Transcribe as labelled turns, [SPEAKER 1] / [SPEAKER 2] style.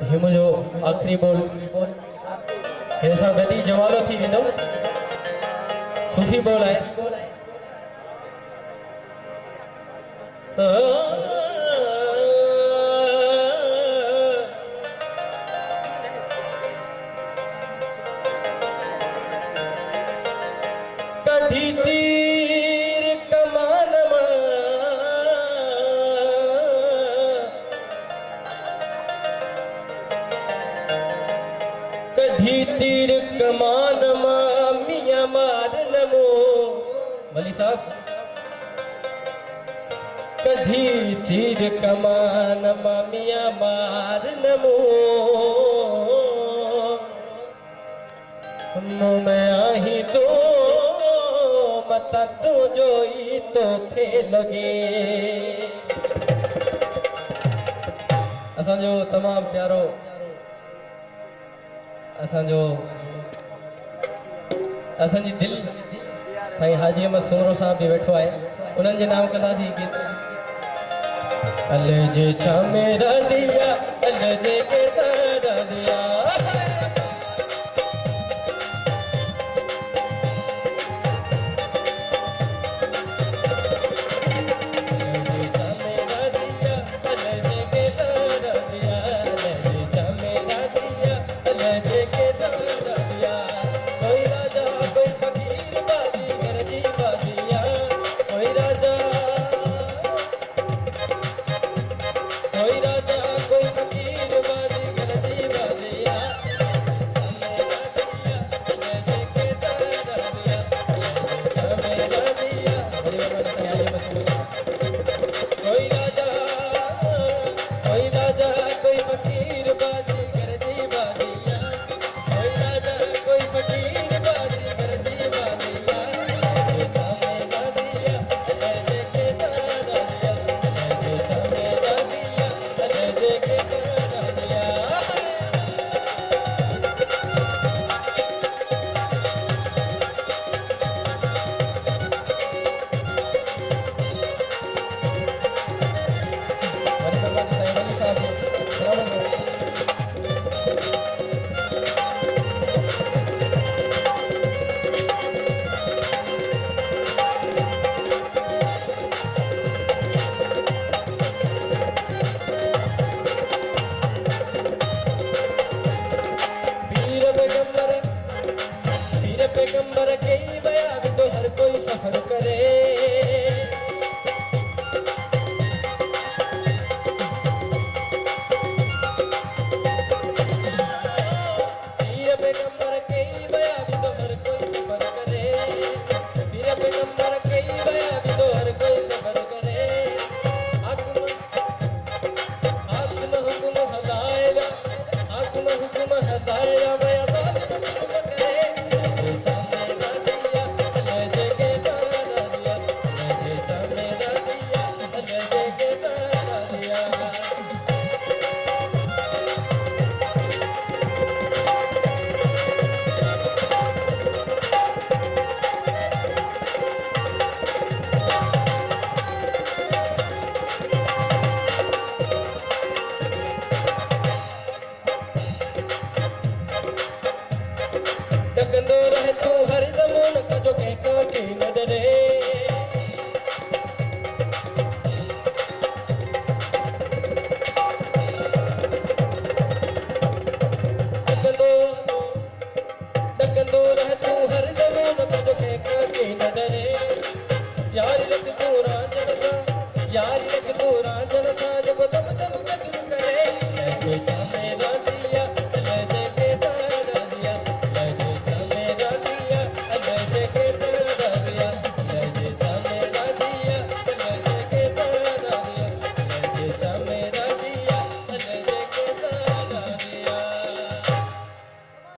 [SPEAKER 1] हे मुझो आखिरी बोल हिन सां गॾु ई जवालो थी वेंदो। सूफ़ी बोल आहे। कढी तीर कमान मां कढी तीर कमान मां मियां मार नमो वली साहब। कढी तीर कमान मां मियां मार नमो मुँह में आही तो मता तू जो ही तो लगे। असांजो तमाम प्यारो असांजो असांजी दिल साईं हाजी अहमद सुमरो साहब भी वेठो आहे। उन्हनि जे नाम कंदासीं गीत। अल जे छा मेरा दिया अल जे के सारा दिया पैगंबर के बयान तो हर कोई सफर करे। पीर पैगंबर के बयान तो हर कोई सफर करे। पीर पैगंबर के बयान तो हर कोई सफर करे। आत्म हुक्म हदायरा आत्म हुक्म हदायरा बया जालिम जुल्म करे। डकंदो